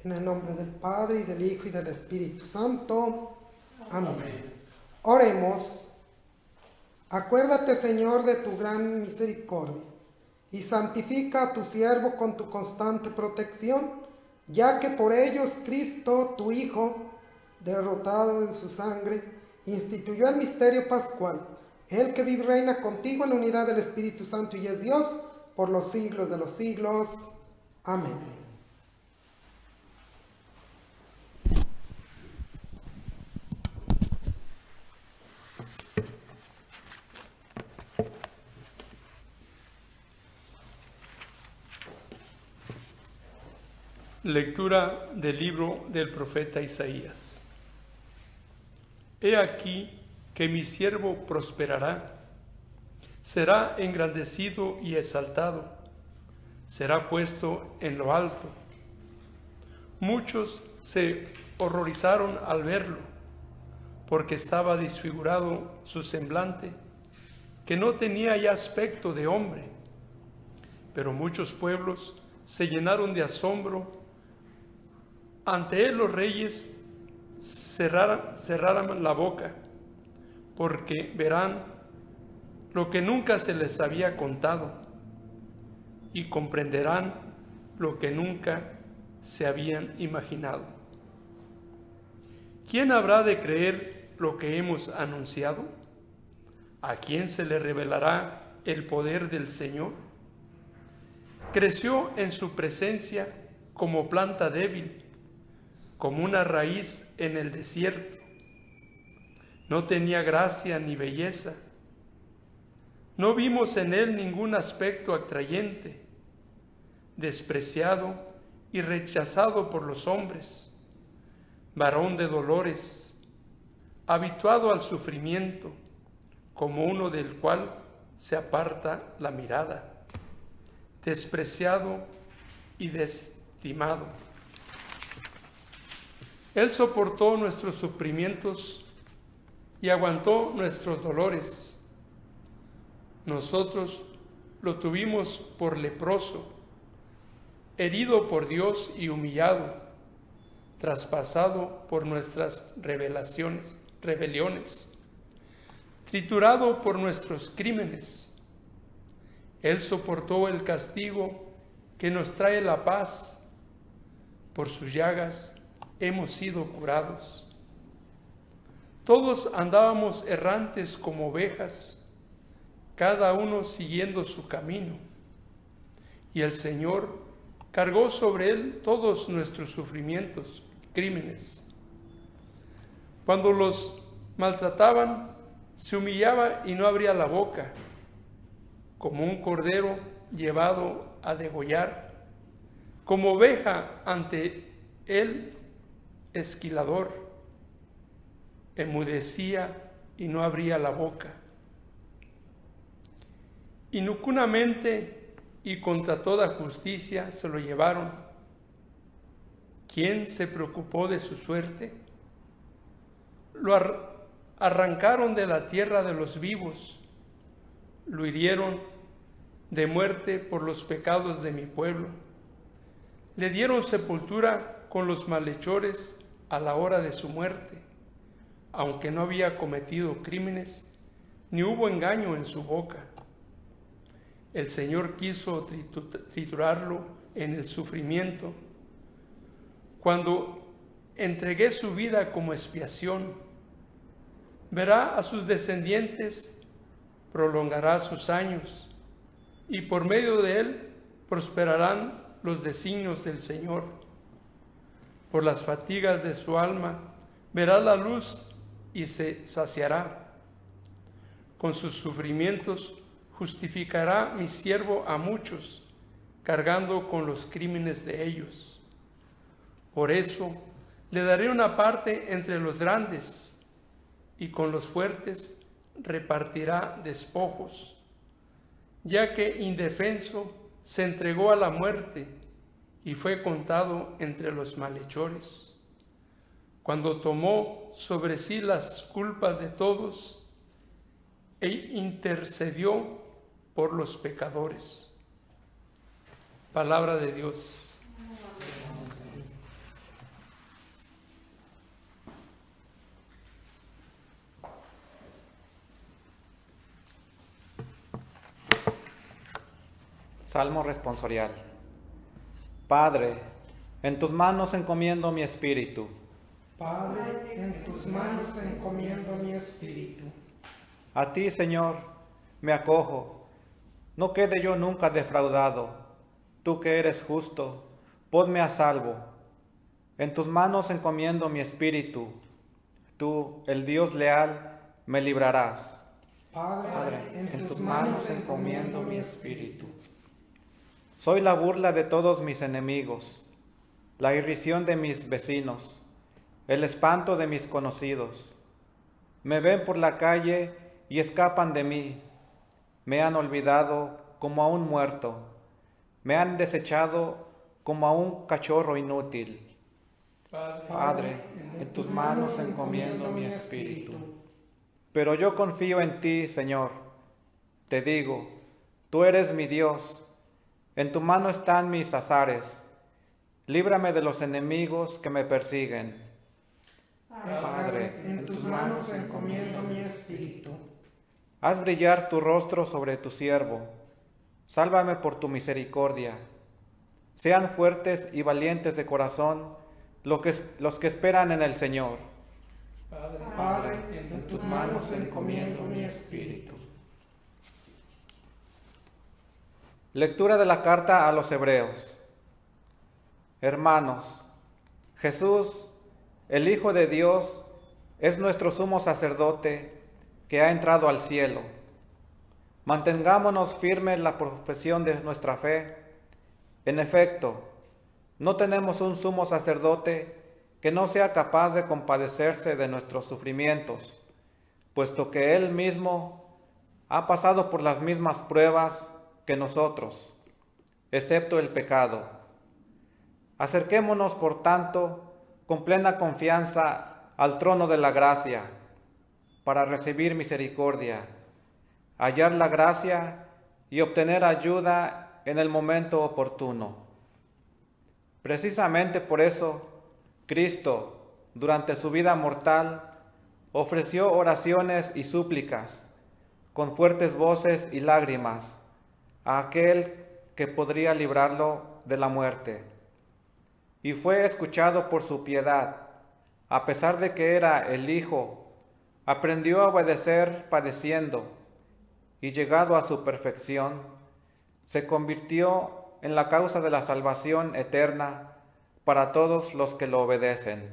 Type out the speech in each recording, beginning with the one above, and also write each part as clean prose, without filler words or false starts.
En el nombre del Padre, y del Hijo, y del Espíritu Santo. Amén. Oremos. Acuérdate, Señor, de tu gran misericordia, y santifica a tu siervo con tu constante protección, ya que por ellos Cristo, tu Hijo, derrotado en su sangre, instituyó el misterio pascual, el que vive y reina contigo en la unidad del Espíritu Santo y es Dios por los siglos de los siglos. Amén. Lectura del libro del profeta Isaías. He aquí que mi siervo prosperará, será engrandecido y exaltado, será puesto en lo alto. Muchos se horrorizaron al verlo, porque estaba desfigurado su semblante, que no tenía ya aspecto de hombre. Pero muchos pueblos se llenaron de asombro. Ante él los reyes cerraran la boca, porque verán lo que nunca se les había contado y comprenderán lo que nunca se habían imaginado. ¿Quién habrá de creer lo que hemos anunciado? ¿A quién se le revelará el poder del Señor? Creció en su presencia como planta débil, como una raíz en el desierto. No tenía gracia ni belleza. No vimos en él ningún aspecto atrayente, despreciado y rechazado por los hombres, varón de dolores, habituado al sufrimiento, como uno del cual se aparta la mirada, despreciado y desestimado. Él soportó nuestros sufrimientos y aguantó nuestros dolores. Nosotros lo tuvimos por leproso, herido por Dios y humillado, traspasado por nuestras rebeliones, triturado por nuestros crímenes. Él soportó el castigo que nos trae la paz. Por sus llagas hemos sido curados. Todos andábamos errantes como ovejas, cada uno siguiendo su camino. Y el Señor cargó sobre él todos nuestros sufrimientos, crímenes. Cuando los maltrataban, se humillaba y no abría la boca, como un cordero llevado a degollar, como oveja ante el esquilador, enmudecía y no abría la boca. Inocuamente y contra toda justicia se lo llevaron. ¿Quién se preocupó de su suerte? Lo arrancaron de la tierra de los vivos, lo hirieron de muerte por los pecados de mi pueblo. Le dieron sepultura con los malhechores a la hora de su muerte, aunque no había cometido crímenes, ni hubo engaño en su boca. El Señor quiso triturarlo en el sufrimiento. Cuando entregué su vida como expiación, verá a sus descendientes, prolongará sus años, y por medio de él prosperarán los designios del Señor. Por las fatigas de su alma verá la luz y se saciará. Con sus sufrimientos justificará mi siervo a muchos, cargando con los crímenes de ellos. Por eso le daré una parte entre los grandes, y con los fuertes repartirá despojos, ya que indefenso se entregó a la muerte y fue contado entre los malhechores. Cuando tomó sobre sí las culpas de todos e intercedió por los pecadores. Palabra de Dios. Salmo responsorial. Padre, en tus manos encomiendo mi espíritu. Padre, en tus manos encomiendo mi espíritu. A ti, Señor, me acojo. No quede yo nunca defraudado. Tú que eres justo, ponme a salvo. En tus manos encomiendo mi espíritu. Tú, el Dios leal, me librarás. Padre, en tus manos encomiendo mi espíritu. Soy la burla de todos mis enemigos, la irrisión de mis vecinos, el espanto de mis conocidos. Me ven por la calle y escapan de mí. Me han olvidado como a un muerto. Me han desechado como a un cachorro inútil. Padre, en tus manos encomiendo mi espíritu. Pero yo confío en ti, Señor. Te digo, tú eres mi Dios. En tu mano están mis azares. Líbrame de los enemigos que me persiguen. Padre, en tus manos encomiendo mi espíritu. Haz brillar tu rostro sobre tu siervo. Sálvame por tu misericordia. Sean fuertes y valientes de corazón los que esperan en el Señor. Padre, en tus manos encomiendo mi espíritu. Lectura de la carta a los Hebreos. Hermanos, Jesús, el Hijo de Dios, es nuestro sumo sacerdote que ha entrado al cielo. Mantengámonos firmes en la profesión de nuestra fe. En efecto, no tenemos un sumo sacerdote que no sea capaz de compadecerse de nuestros sufrimientos, puesto que Él mismo ha pasado por las mismas pruebas que nosotros, excepto el pecado. Acerquémonos, por tanto, con plena confianza al trono de la gracia, para recibir misericordia, hallar la gracia y obtener ayuda en el momento oportuno. Precisamente por eso, Cristo, durante su vida mortal, ofreció oraciones y súplicas, con fuertes voces y lágrimas, a aquel que podría librarlo de la muerte. Y fue escuchado por su piedad. A pesar de que era el Hijo, aprendió a obedecer padeciendo, y llegado a su perfección, se convirtió en la causa de la salvación eterna para todos los que lo obedecen.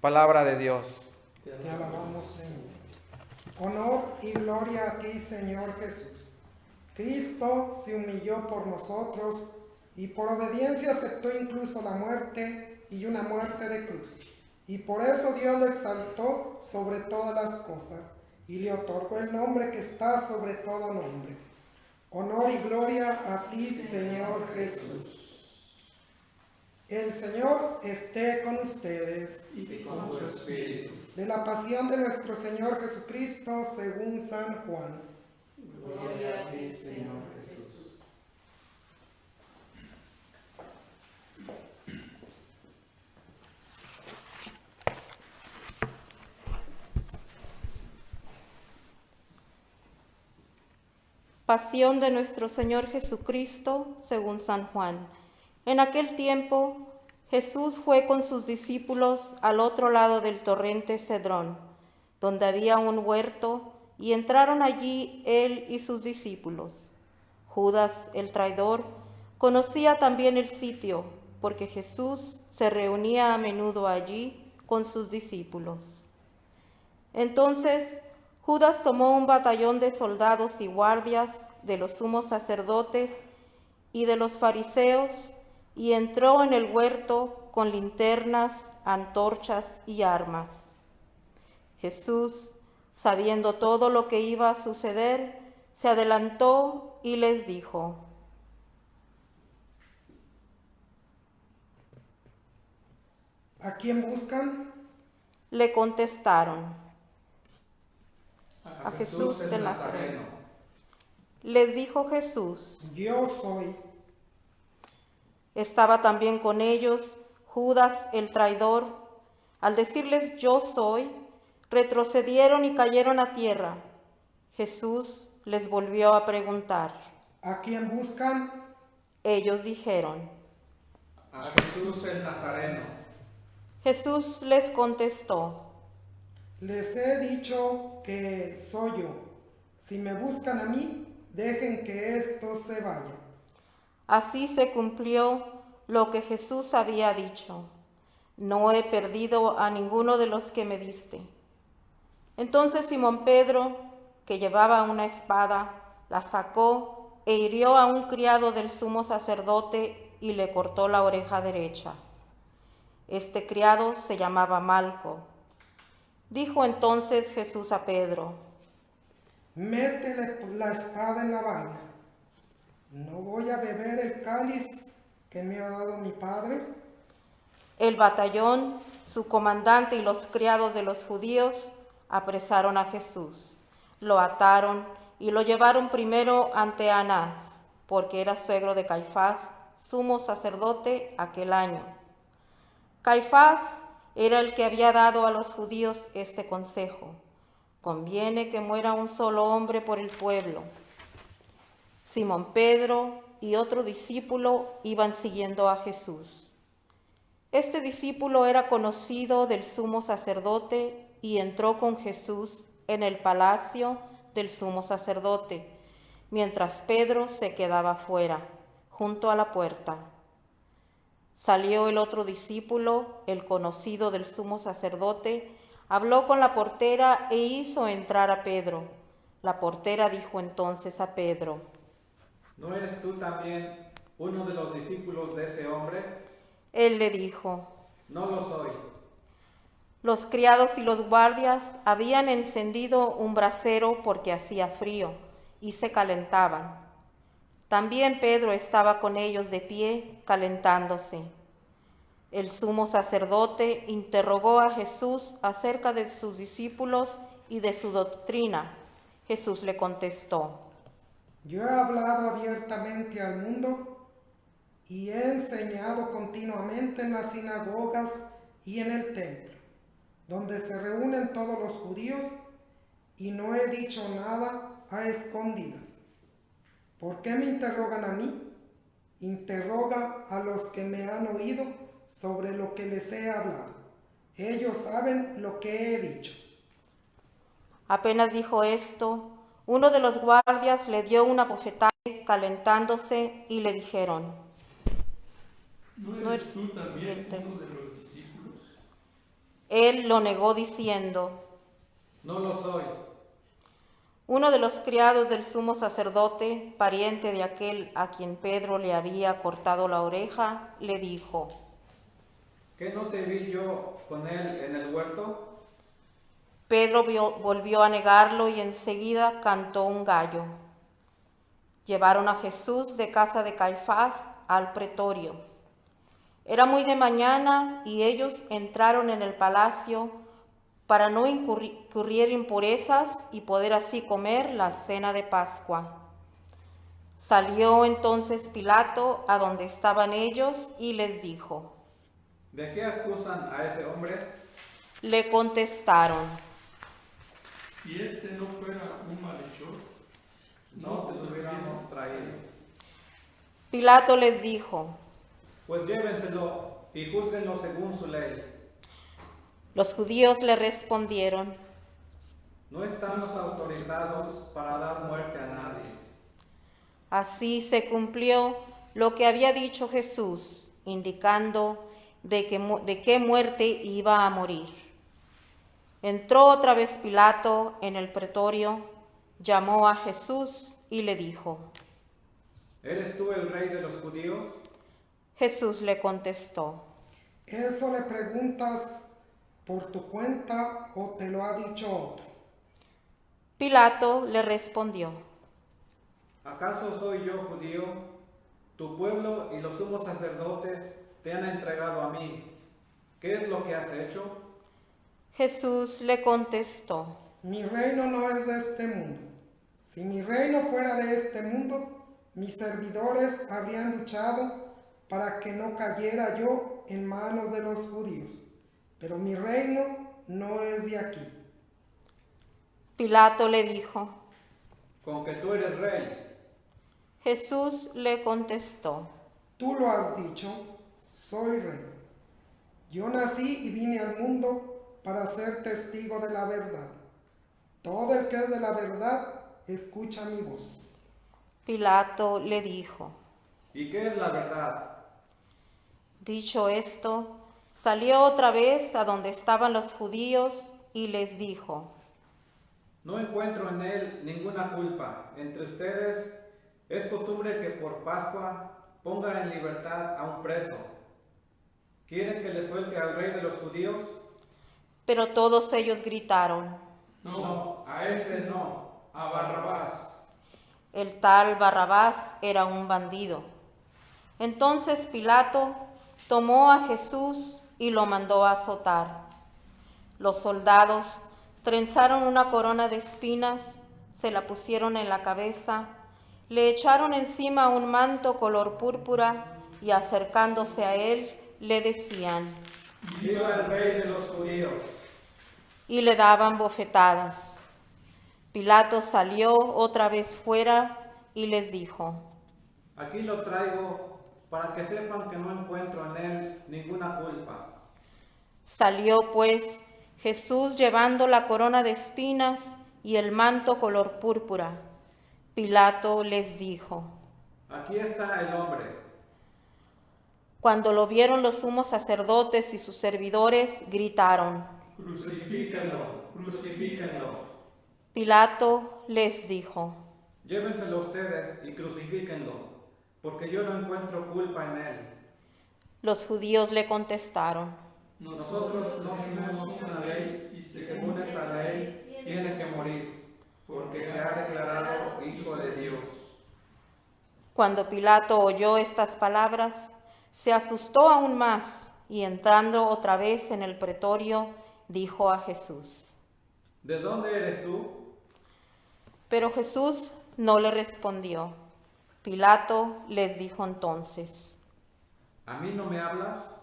Palabra de Dios. Te alabamos, Señor. Honor y gloria a ti, Señor Jesús. Cristo se humilló por nosotros y por obediencia aceptó incluso la muerte y una muerte de cruz. Y por eso Dios lo exaltó sobre todas las cosas y le otorgó el nombre que está sobre todo nombre. Honor y gloria a ti, Señor Jesús. El Señor esté con ustedes. Y con su espíritu. De la pasión de nuestro Señor Jesucristo según San Juan. Gloria a ti, Señor Jesús. Pasión de nuestro Señor Jesucristo según San Juan. En aquel tiempo, Jesús fue con sus discípulos al otro lado del torrente Cedrón, donde había un huerto, y entraron allí él y sus discípulos. Judas, el traidor, conocía también el sitio, porque Jesús se reunía a menudo allí con sus discípulos. Entonces, Judas tomó un batallón de soldados y guardias de los sumos sacerdotes y de los fariseos, y entró en el huerto con linternas, antorchas y armas. Jesús, sabiendo todo lo que iba a suceder, se adelantó y les dijo: ¿A quién buscan? Le contestaron: a Jesús de Nazareno. Les dijo Jesús: Yo soy. Estaba también con ellos Judas el traidor. Al decirles yo soy, retrocedieron y cayeron a tierra. Jesús les volvió a preguntar: ¿A quién buscan? Ellos dijeron. A Jesús el Nazareno. Jesús les contestó. Les he dicho que soy yo. Si me buscan a mí, dejen que estos se vayan. Así se cumplió lo que Jesús había dicho. No he perdido a ninguno de los que me diste. Entonces Simón Pedro, que llevaba una espada, la sacó e hirió a un criado del sumo sacerdote y le cortó la oreja derecha. Este criado se llamaba Malco. Dijo entonces Jesús a Pedro: Métele la espada en la vaina. ¿No voy a beber el cáliz que me ha dado mi padre? El batallón, su comandante y los criados de los judíos apresaron a Jesús, lo ataron y lo llevaron primero ante Anás, porque era suegro de Caifás, sumo sacerdote aquel año. Caifás era el que había dado a los judíos este consejo: conviene que muera un solo hombre por el pueblo. Simón Pedro y otro discípulo iban siguiendo a Jesús. Este discípulo era conocido del sumo sacerdote y entró con Jesús en el palacio del sumo sacerdote, mientras Pedro se quedaba fuera, junto a la puerta. Salió el otro discípulo, el conocido del sumo sacerdote, habló con la portera e hizo entrar a Pedro. La portera dijo entonces a Pedro: ¿No eres tú también uno de los discípulos de ese hombre? Él le dijo: No lo soy. Los criados y los guardias habían encendido un brasero porque hacía frío y se calentaban. También Pedro estaba con ellos de pie, calentándose. El sumo sacerdote interrogó a Jesús acerca de sus discípulos y de su doctrina. Jesús le contestó: Yo he hablado abiertamente al mundo y he enseñado continuamente en las sinagogas y en el templo, donde se reúnen todos los judíos, y no he dicho nada a escondidas. ¿Por qué me interrogan a mí? Interroga a los que me han oído sobre lo que les he hablado. Ellos saben lo que he dicho. Apenas dijo esto, uno de los guardias le dio una bofetada calentándose y le dijeron: ¿No eres tú también uno de los discípulos? Él lo negó diciendo: No lo soy. Uno de los criados del sumo sacerdote, pariente de aquel a quien Pedro le había cortado la oreja, le dijo: ¿Qué no te vi yo con él en el huerto? Pedro volvió a negarlo y enseguida cantó un gallo. Llevaron a Jesús de casa de Caifás al pretorio. Era muy de mañana y ellos entraron en el palacio para no incurrir impurezas y poder así comer la cena de Pascua. Salió entonces Pilato a donde estaban ellos y les dijo: ¿De qué acusan a ese hombre? Le contestaron: Si este no fuera un malhechor, No te lo hubiéramos traído. Pilato les dijo: Pues llévenselo y júzguenlo según su ley. Los judíos le respondieron: No estamos autorizados para dar muerte a nadie. Así se cumplió lo que había dicho Jesús, indicando de qué muerte iba a morir. Entró otra vez Pilato en el pretorio, llamó a Jesús y le dijo: ¿Eres tú el rey de los judíos? Jesús le contestó: ¿Eso le preguntas por tu cuenta o te lo ha dicho otro? Pilato le respondió: ¿Acaso soy yo judío? Tu pueblo y los sumos sacerdotes te han entregado a mí. ¿Qué es lo que has hecho? Jesús le contestó: Mi reino no es de este mundo. Si mi reino fuera de este mundo, mis servidores habrían luchado para que no cayera yo en manos de los judíos. Pero mi reino no es de aquí. Pilato le dijo: Con que tú eres rey. Jesús le contestó: Tú lo has dicho, soy rey. Yo nací y vine al mundo para ser testigo de la verdad. Todo el que es de la verdad, escucha mi voz. Pilato le dijo. ¿Y qué es la verdad? Dicho esto, salió otra vez a donde estaban los judíos y les dijo: No encuentro en él ninguna culpa. Entre ustedes es costumbre que por Pascua ponga en libertad a un preso. ¿Quieren que le suelte al rey de los judíos? Pero todos ellos gritaron: No, a ese no, a Barrabás. El tal Barrabás era un bandido. Entonces Pilato tomó a Jesús y lo mandó a azotar. Los soldados trenzaron una corona de espinas, se la pusieron en la cabeza, le echaron encima un manto color púrpura y acercándose a él le decían: ¡Viva el rey de los judíos! Y le daban bofetadas. Pilato salió otra vez fuera y les dijo: Aquí lo traigo para que sepan que no encuentro en él ninguna culpa. Salió pues Jesús llevando la corona de espinas y el manto color púrpura. Pilato les dijo: Aquí está el hombre. Cuando lo vieron los sumos sacerdotes y sus servidores, gritaron: Crucifíquenlo, crucifíquenlo. Pilato les dijo: Llévenselo ustedes y crucifíquenlo, porque yo no encuentro culpa en él. Los judíos le contestaron: Nosotros no tenemos una ley y según esa ley tiene que morir, porque se ha declarado hijo de Dios. Cuando Pilato oyó estas palabras, se asustó aún más y entrando otra vez en el pretorio, dijo a Jesús: ¿De dónde eres tú? Pero Jesús no le respondió. Pilato les dijo entonces: ¿A mí no me hablas?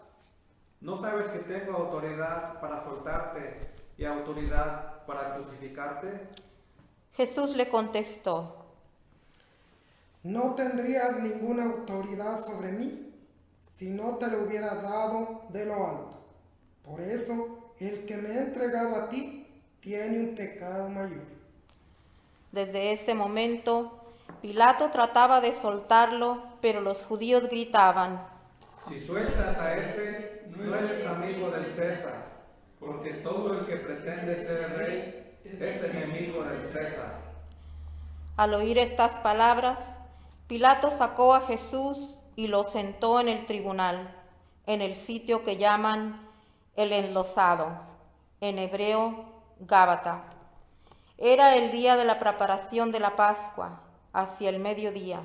¿No sabes que tengo autoridad para soltarte y autoridad para crucificarte? Jesús le contestó: No tendrías ninguna autoridad sobre mí si no te lo hubiera dado de lo alto. Por eso, el que me ha entregado a ti tiene un pecado mayor. Desde ese momento, Pilato trataba de soltarlo, pero los judíos gritaban: Si sueltas a ese, no eres amigo del César, porque todo el que pretende ser rey es enemigo del César. Al oír estas palabras, Pilato sacó a Jesús y lo sentó en el tribunal, en el sitio que llaman el Enlosado, en hebreo Gábata. Era el día de la preparación de la Pascua, hacia el mediodía,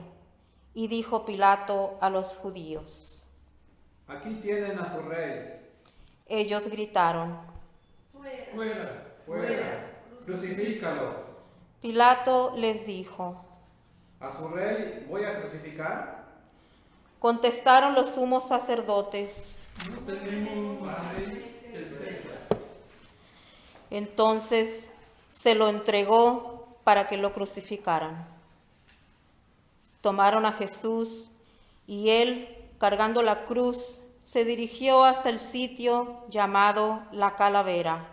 y dijo Pilato a los judíos: Aquí tienen a su rey. Ellos gritaron: Fuera. Fuera, crucifícalo. Pilato les dijo: ¿A su rey voy a crucificar? Contestaron los sumos sacerdotes: No tenemos más rey que el César. Entonces se lo entregó para que lo crucificaran. Tomaron a Jesús y él, cargando la cruz, se dirigió hacia el sitio llamado la Calavera,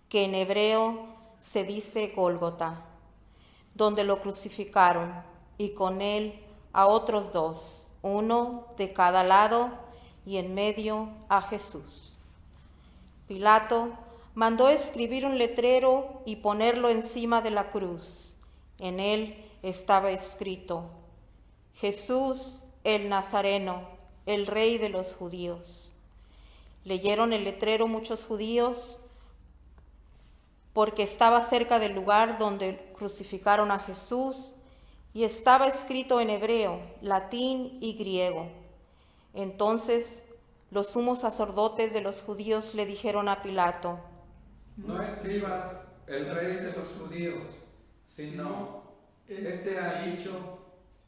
que en hebreo se dice Gólgota, donde lo crucificaron, y con él a otros dos, uno de cada lado, y en medio a Jesús. Pilato mandó escribir un letrero y ponerlo encima de la cruz. En él estaba escrito: Jesús el Nazareno, el Rey de los judíos. Leyeron el letrero muchos judíos porque estaba cerca del lugar donde crucificaron a Jesús y estaba escrito en hebreo, latín y griego. Entonces los sumos sacerdotes de los judíos le dijeron a Pilato: No escribas el rey de los judíos, sino este ha dicho,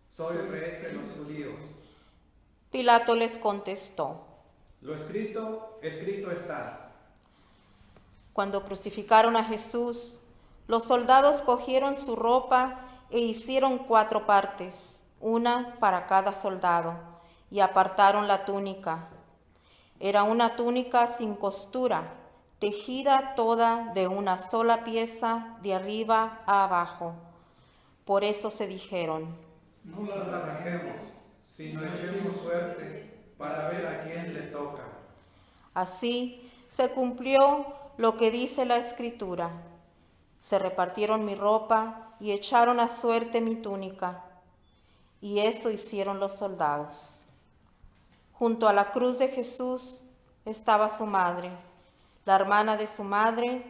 soy rey de los judíos. Pilato les contestó: Lo escrito, escrito está. Cuando crucificaron a Jesús, los soldados cogieron su ropa e hicieron 4 partes, una para cada soldado, y apartaron la túnica. Era una túnica sin costura, tejida toda de una sola pieza de arriba a abajo. Por eso se dijeron: No la rasguemos, sino echemos suerte para ver a quién le toca. Así se cumplió lo que dice la Escritura. Se repartieron mi ropa y echaron a suerte mi túnica. Y eso hicieron los soldados. Junto a la cruz de Jesús estaba su madre, la hermana de su madre,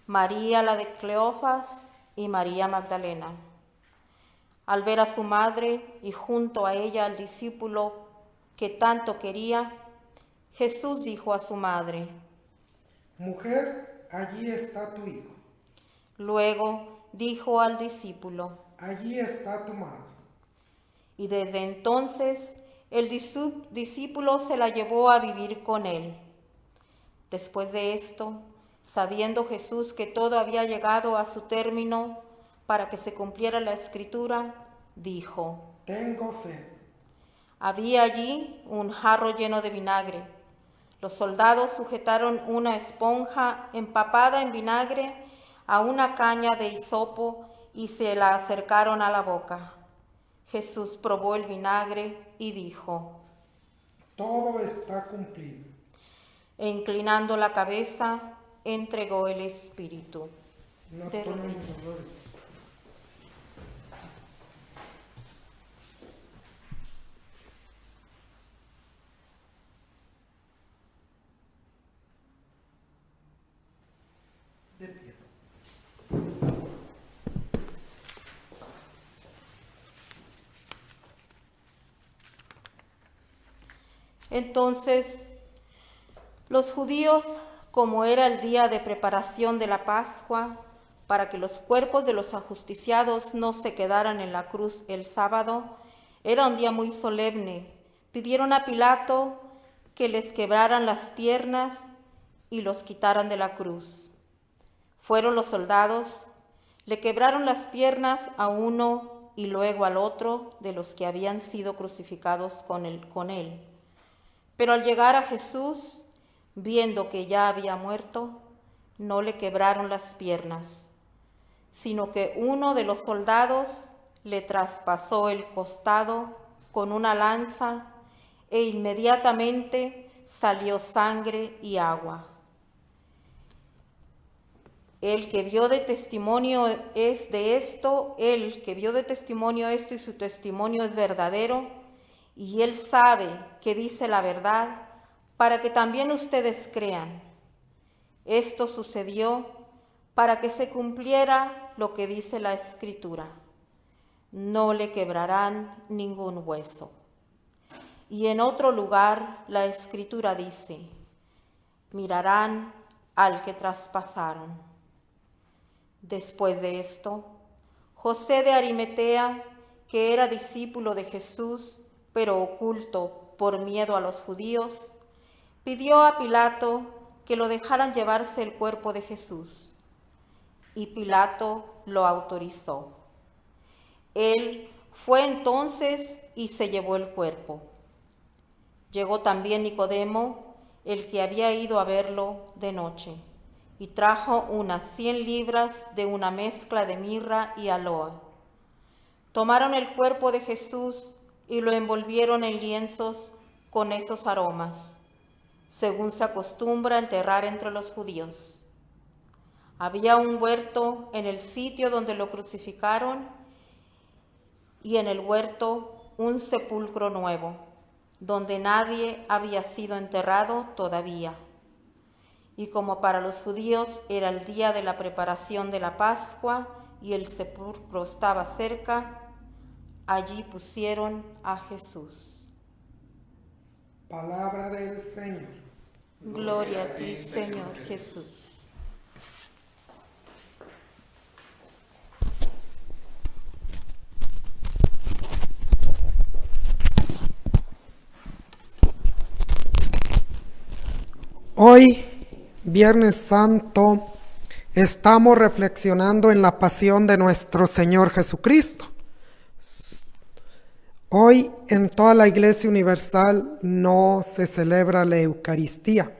María la de Cleofas y María Magdalena. Al ver a su madre y junto a ella al discípulo que tanto quería, Jesús dijo a su madre: Mujer, allí está tu hijo. Luego dijo al discípulo: Allí está tu madre. Y desde entonces el discípulo se la llevó a vivir con él. Después de esto, sabiendo Jesús que todo había llegado a su término para que se cumpliera la Escritura, dijo: Tengo sed. Había allí un jarro lleno de vinagre. Los soldados sujetaron una esponja empapada en vinagre a una caña de hisopo y se la acercaron a la boca. Jesús probó el vinagre y dijo: Todo está cumplido. E inclinando la cabeza, entregó el espíritu. Nos Pero- ponemos de rodillas. De pie. Entonces, los judíos, como era el día de preparación de la Pascua, para que los cuerpos de los ajusticiados no se quedaran en la cruz el sábado, era un día muy solemne, pidieron a Pilato que les quebraran las piernas y los quitaran de la cruz. Fueron los soldados, le quebraron las piernas a uno y luego al otro de los que habían sido crucificados con él. Pero al llegar a Jesús, viendo que ya había muerto, no le quebraron las piernas, sino que uno de los soldados le traspasó el costado con una lanza e inmediatamente salió sangre y agua. El que vio de testimonio esto y su testimonio es verdadero, y él sabe que dice la verdad, para que también ustedes crean. Esto sucedió para que se cumpliera lo que dice la Escritura: no le quebrarán ningún hueso. Y en otro lugar la Escritura dice: mirarán al que traspasaron. Después de esto, José de Arimatea, que era discípulo de Jesús, pero oculto por miedo a los judíos, pidió a Pilato que lo dejaran llevarse el cuerpo de Jesús. Y Pilato lo autorizó. Él fue entonces y se llevó el cuerpo. Llegó también Nicodemo, el que había ido a verlo de noche, y trajo unas 100 libras de una mezcla de mirra y aloe. Tomaron el cuerpo de Jesús y lo envolvieron en lienzos con esos aromas, según se acostumbra enterrar entre los judíos. Había un huerto en el sitio donde lo crucificaron, y en el huerto un sepulcro nuevo, donde nadie había sido enterrado todavía. Y como para los judíos era el día de la preparación de la Pascua y el sepulcro estaba cerca, allí pusieron a Jesús. Palabra del Señor. Gloria a ti, Señor Jesús. Hoy, Viernes Santo, estamos reflexionando en la pasión de nuestro Señor Jesucristo. Hoy en toda la Iglesia Universal no se celebra la Eucaristía,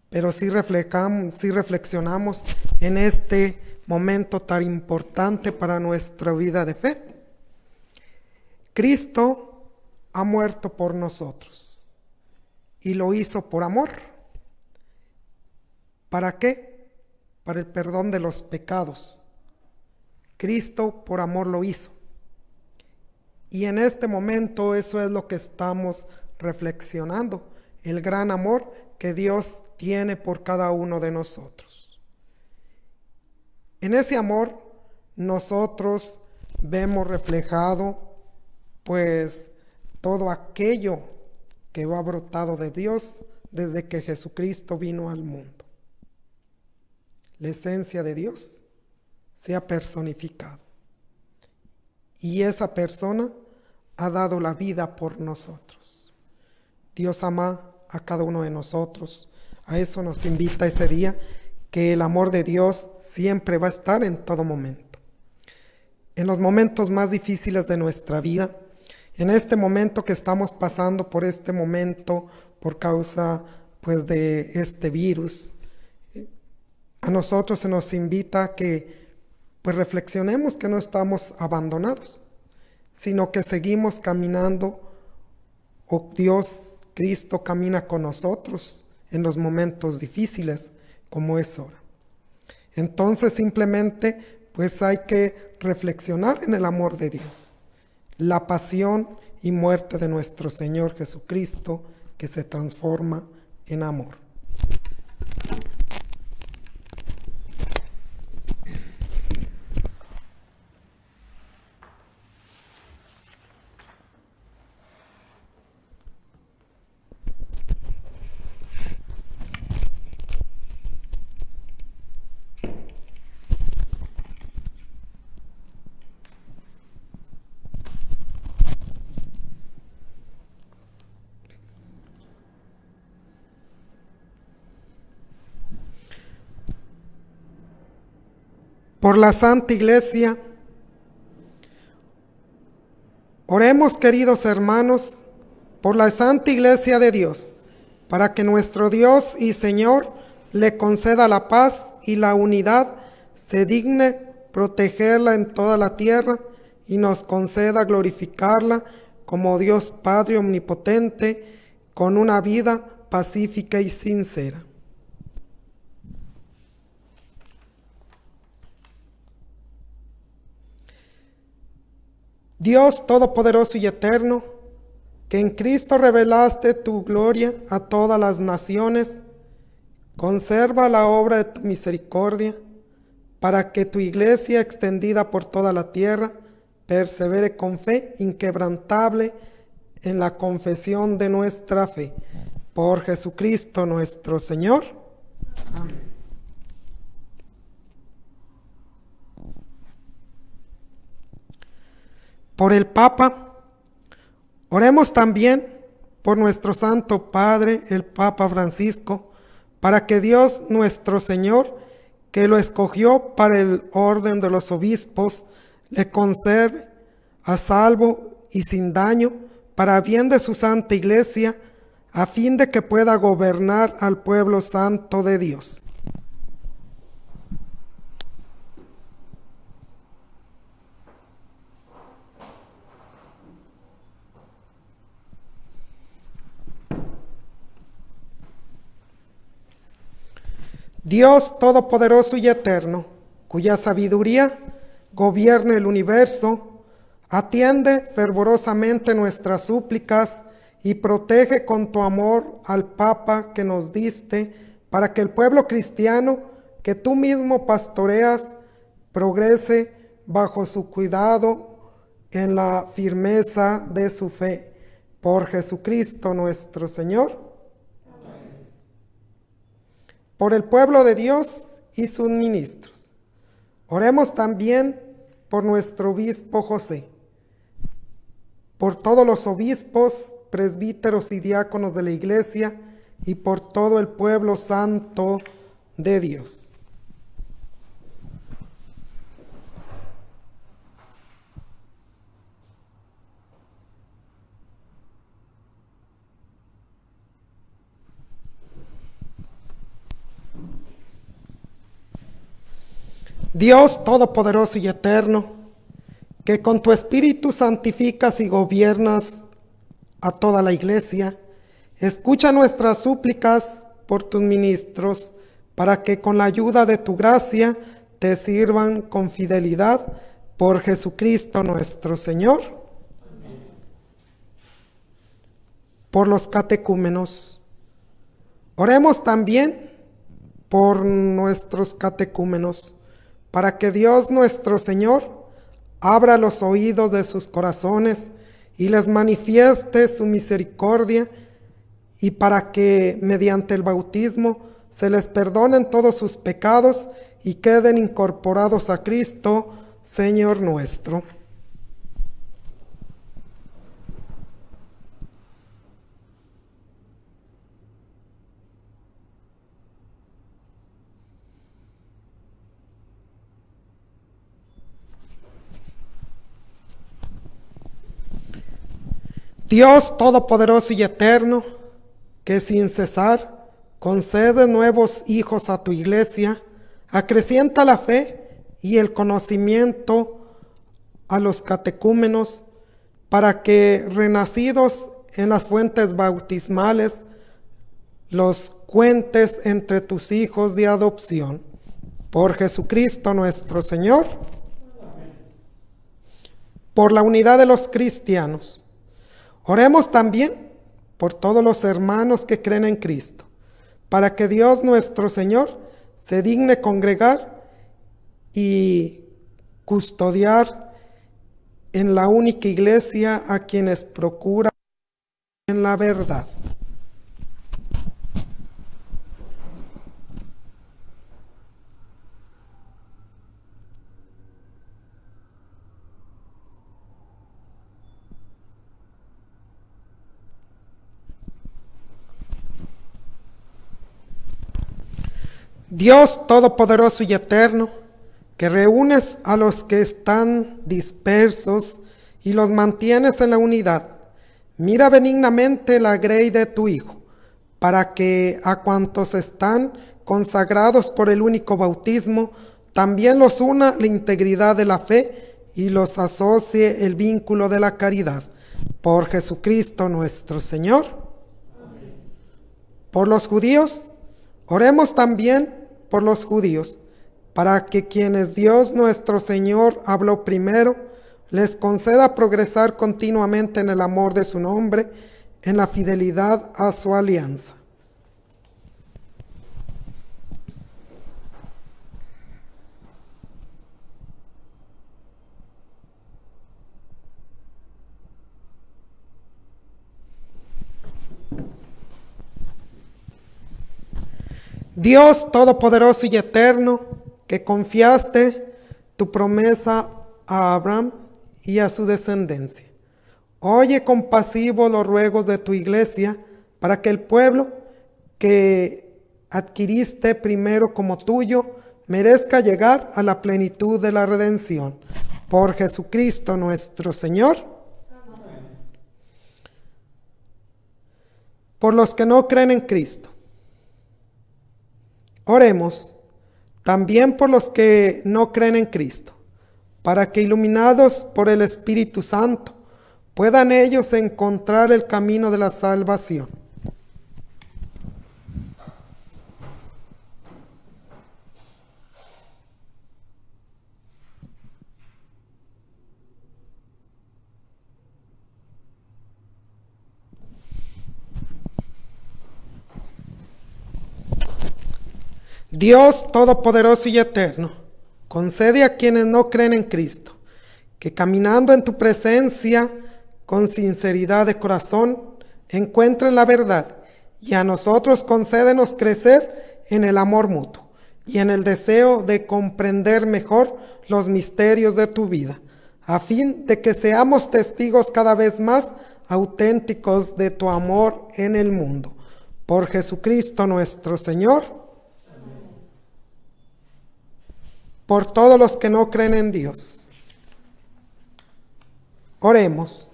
pero sí reflexionamos en este momento tan importante para nuestra vida de fe. Cristo ha muerto por nosotros y lo hizo por amor. ¿Para qué? Para el perdón de los pecados. Cristo por amor lo hizo. Y en este momento eso es lo que estamos reflexionando, el gran amor que Dios tiene por cada uno de nosotros. En ese amor nosotros vemos reflejado pues todo aquello que ha brotado de Dios desde que Jesucristo vino al mundo. La esencia de Dios se ha personificado y esa persona ha dado la vida por nosotros. Dios ama a cada uno de nosotros. A eso nos invita ese día, que el amor de Dios siempre va a estar en todo momento. En los momentos más difíciles de nuestra vida, en este momento que estamos pasando por este momento por causa pues de este virus, a nosotros se nos invita a que pues reflexionemos que no estamos abandonados, sino que seguimos caminando, o Dios, Cristo camina con nosotros en los momentos difíciles como es ahora. Entonces simplemente pues hay que reflexionar en el amor de Dios, la pasión y muerte de nuestro Señor Jesucristo que se transforma en amor. Por la Santa Iglesia, oremos, queridos hermanos, por la Santa Iglesia de Dios, para que nuestro Dios y Señor le conceda la paz y la unidad, se digne protegerla en toda la tierra y nos conceda glorificarla como Dios Padre omnipotente, con una vida pacífica y sincera. Dios Todopoderoso y Eterno, que en Cristo revelaste tu gloria a todas las naciones, conserva la obra de tu misericordia, para que tu iglesia, extendida por toda la tierra, persevere con fe inquebrantable en la confesión de nuestra fe. Por Jesucristo nuestro Señor. Amén. Por el Papa, oremos también por nuestro Santo Padre, el Papa Francisco, para que Dios nuestro Señor, que lo escogió para el orden de los obispos, le conserve a salvo y sin daño, para bien de su Santa Iglesia, a fin de que pueda gobernar al pueblo santo de Dios. Dios Todopoderoso y Eterno, cuya sabiduría gobierna el universo, atiende fervorosamente nuestras súplicas y protege con tu amor al Papa que nos diste, para que el pueblo cristiano que tú mismo pastoreas progrese bajo su cuidado en la firmeza de su fe. Por Jesucristo nuestro Señor. Por el pueblo de Dios y sus ministros. Oremos también por nuestro obispo José, por todos los obispos, presbíteros y diáconos de la Iglesia y por todo el pueblo santo de Dios. Dios Todopoderoso y Eterno, que con tu Espíritu santificas y gobiernas a toda la Iglesia, escucha nuestras súplicas por tus ministros, para que con la ayuda de tu gracia te sirvan con fidelidad por Jesucristo nuestro Señor. Amén. Por los catecúmenos. Oremos también por nuestros catecúmenos, para que Dios nuestro Señor abra los oídos de sus corazones y les manifieste su misericordia, y para que mediante el bautismo se les perdonen todos sus pecados y queden incorporados a Cristo, Señor nuestro. Dios Todopoderoso y Eterno, que sin cesar concede nuevos hijos a tu Iglesia, acrecienta la fe y el conocimiento a los catecúmenos, para que, renacidos en las fuentes bautismales, los cuentes entre tus hijos de adopción. Por Jesucristo nuestro Señor. Amén. Por la unidad de los cristianos. Oremos también por todos los hermanos que creen en Cristo, para que Dios nuestro Señor se digne congregar y custodiar en la única Iglesia a quienes procura en la verdad. Dios Todopoderoso y Eterno, que reúnes a los que están dispersos y los mantienes en la unidad, mira benignamente la grey de tu Hijo, para que a cuantos están consagrados por el único bautismo, también los una la integridad de la fe y los asocie el vínculo de la caridad. Por Jesucristo nuestro Señor. Amén. Por los judíos, oremos también por los judíos, para que quienes Dios nuestro Señor habló primero, les conceda progresar continuamente en el amor de su nombre, en la fidelidad a su alianza. Dios Todopoderoso y Eterno, que confiaste tu promesa a Abraham y a su descendencia, oye compasivo los ruegos de tu Iglesia, para que el pueblo que adquiriste primero como tuyo merezca llegar a la plenitud de la redención. Por Jesucristo nuestro Señor. Amén. Por los que no creen en Cristo. Oremos también por los que no creen en Cristo, para que iluminados por el Espíritu Santo puedan ellos encontrar el camino de la salvación. Dios Todopoderoso y Eterno, concede a quienes no creen en Cristo, que caminando en tu presencia con sinceridad de corazón, encuentren la verdad, y a nosotros concédenos crecer en el amor mutuo y en el deseo de comprender mejor los misterios de tu vida, a fin de que seamos testigos cada vez más auténticos de tu amor en el mundo. Por Jesucristo nuestro Señor. Por todos los que no creen en Dios. Oremos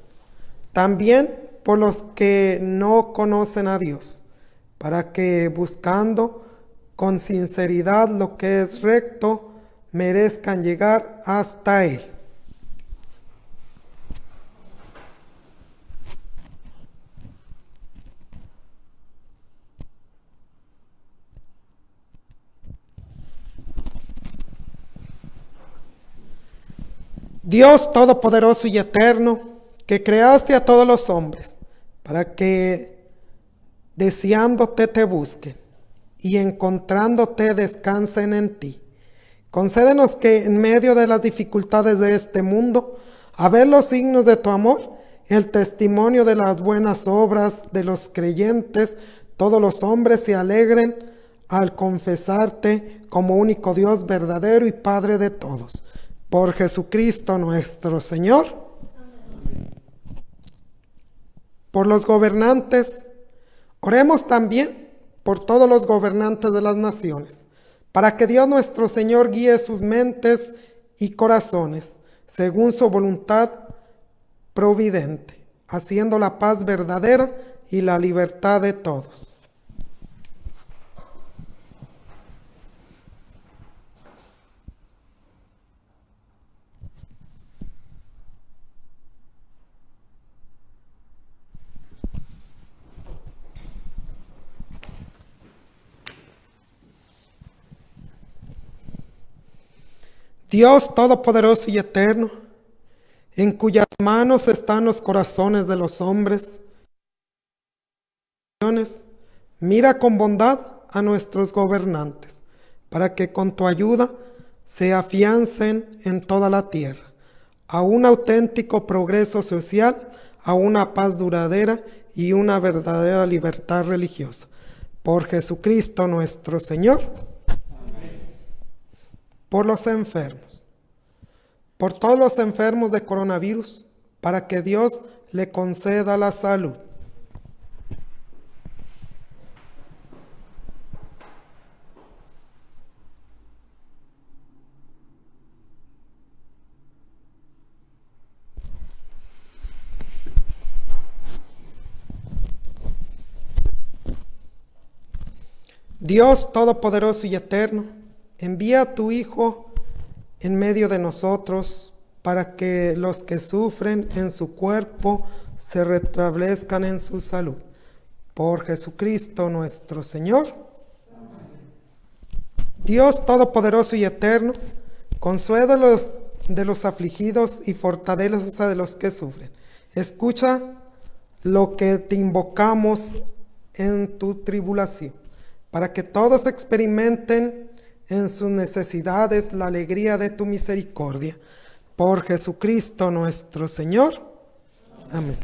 también por los que no conocen a Dios, para que buscando con sinceridad lo que es recto, merezcan llegar hasta Él. Dios Todopoderoso y Eterno, que creaste a todos los hombres, para que deseándote te busquen y encontrándote descansen en ti. Concédenos que en medio de las dificultades de este mundo, a ver los signos de tu amor, el testimonio de las buenas obras de los creyentes, todos los hombres se alegren al confesarte como único Dios verdadero y Padre de todos. Por Jesucristo nuestro Señor. Por los gobernantes, oremos también por todos los gobernantes de las naciones, para que Dios nuestro Señor guíe sus mentes y corazones, según su voluntad providente, haciendo la paz verdadera y la libertad de todos. Dios Todopoderoso y Eterno, en cuyas manos están los corazones de los hombres, mira con bondad a nuestros gobernantes, para que con tu ayuda se afiancen en toda la tierra, a un auténtico progreso social, a una paz duradera y una verdadera libertad religiosa. Por Jesucristo nuestro Señor. Por los enfermos, por todos los enfermos de coronavirus, para que Dios le conceda la salud. Dios Todopoderoso y Eterno, envía a tu Hijo en medio de nosotros para que los que sufren en su cuerpo se restablezcan en su salud. Por Jesucristo nuestro Señor. Dios Todopoderoso y Eterno, consuela de los afligidos y fortaleza de los que sufren. Escucha lo que te invocamos en tu tribulación, para que todos experimenten en sus necesidades la alegría de tu misericordia. Por Jesucristo nuestro Señor. Amén.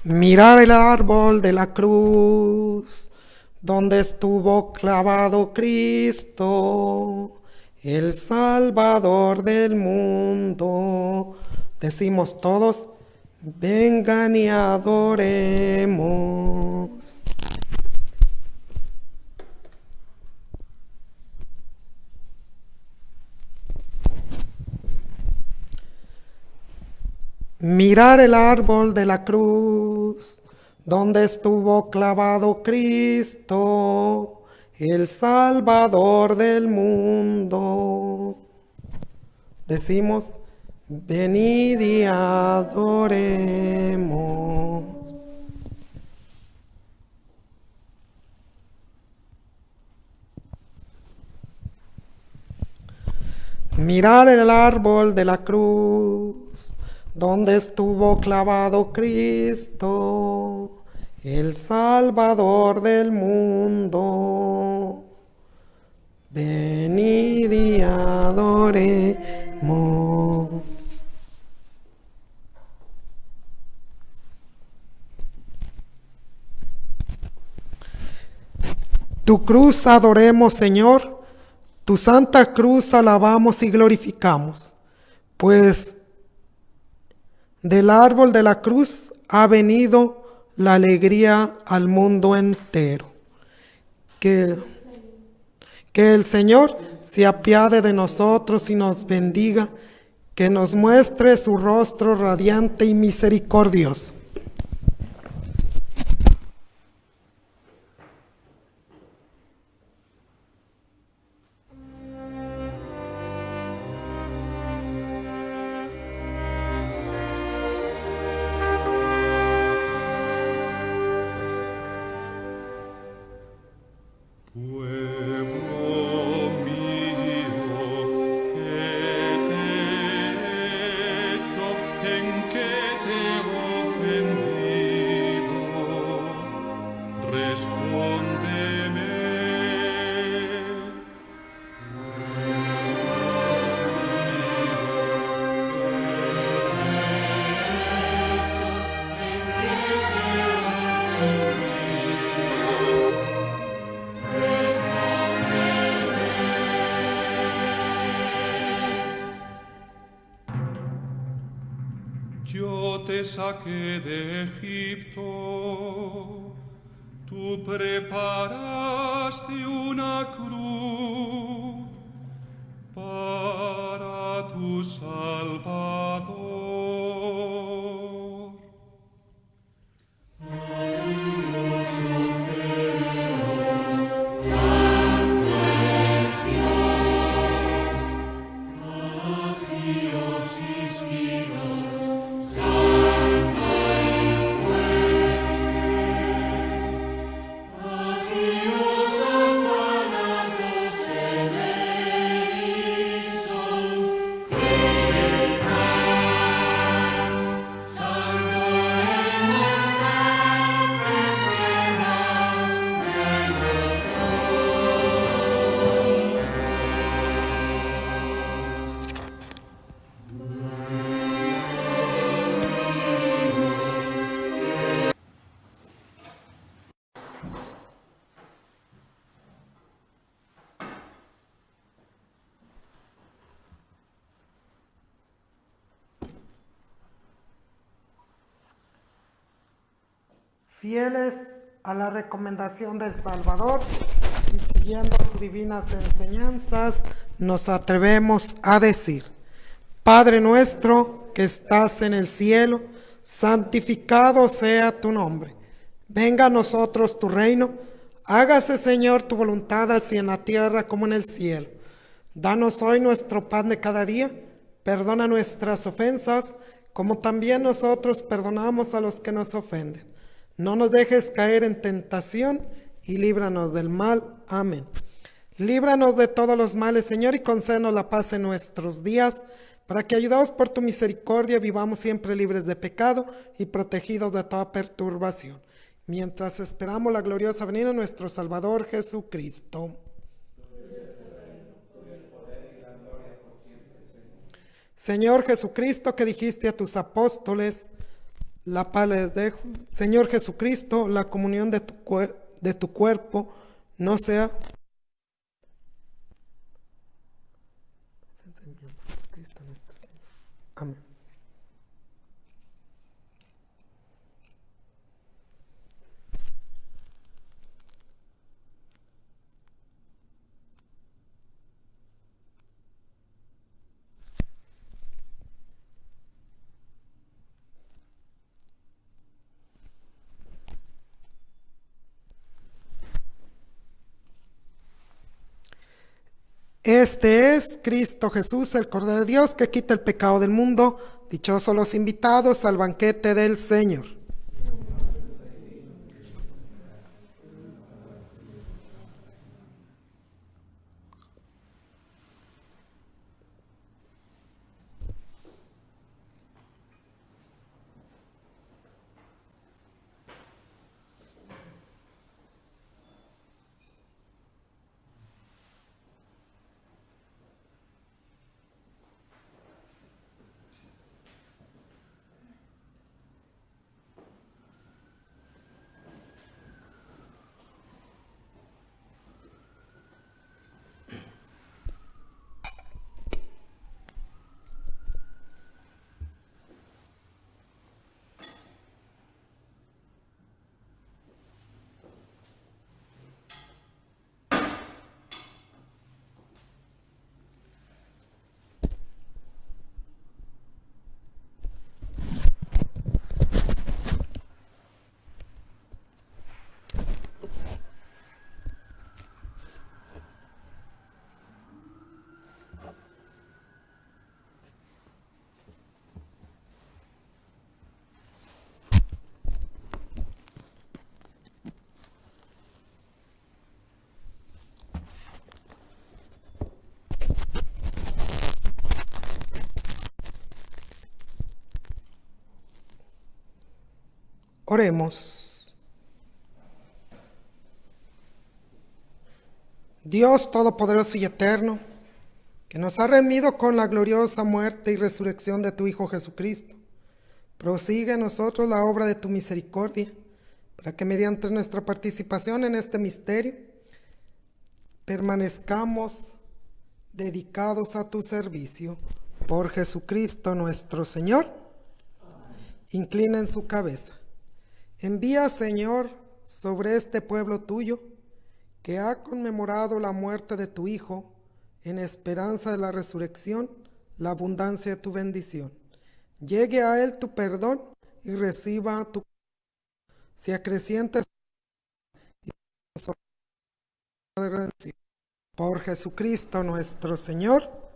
Mirar el árbol de la cruz, donde estuvo clavado Cristo, el Salvador del mundo. Decimos todos, vengan y adoremos. Mirar el árbol de la cruz, donde estuvo clavado Cristo, el Salvador del mundo. Decimos, venid y adoremos. Mirar el árbol de la cruz, donde estuvo clavado Cristo, el Salvador del mundo. Venid y adoremos. Tu cruz adoremos, Señor, tu santa cruz alabamos y glorificamos, pues del árbol de la cruz ha venido la alegría al mundo entero. Que el Señor se apiade de nosotros y nos bendiga, que nos muestre su rostro radiante y misericordioso. Pueblo mío, ¿qué te he hecho? ¿En qué te he ofendido? Respóndeme. Yo te saqué de Egipto, tú preparaste una cruz para tu Salvador. Fieles a la recomendación del Salvador y siguiendo sus divinas enseñanzas, nos atrevemos a decir: Padre nuestro que estás en el cielo, santificado sea tu nombre. Venga a nosotros tu reino. Hágase, Señor, tu voluntad, así en la tierra como en el cielo. Danos hoy nuestro pan de cada día. Perdona nuestras ofensas, como también nosotros perdonamos a los que nos ofenden. No nos dejes caer en tentación y líbranos del mal. Amén. Líbranos de todos los males, Señor, y concédenos la paz en nuestros días, para que, ayudados por tu misericordia, vivamos siempre libres de pecado y protegidos de toda perturbación, mientras esperamos la gloriosa venida de nuestro Salvador Jesucristo. Señor Jesucristo, que dijiste a tus apóstoles: la paz les dejo. Señor Jesucristo, la comunión de tu cuerpo no sea... Cristo nuestro Señor. Amén. Este es Cristo Jesús, el Cordero de Dios, que quita el pecado del mundo. Dichosos los invitados al banquete del Señor. Oremos. Dios Todopoderoso y Eterno, que nos ha redimido con la gloriosa muerte y resurrección de tu Hijo Jesucristo, prosigue en nosotros la obra de tu misericordia, para que mediante nuestra participación en este misterio permanezcamos dedicados a tu servicio. Por Jesucristo nuestro Señor. Inclinen su cabeza. Envía, Señor, sobre este pueblo tuyo, que ha conmemorado la muerte de tu Hijo, en esperanza de la resurrección, la abundancia de tu bendición. Llegue a él tu perdón y reciba tu si acrecientes por Jesucristo nuestro Señor.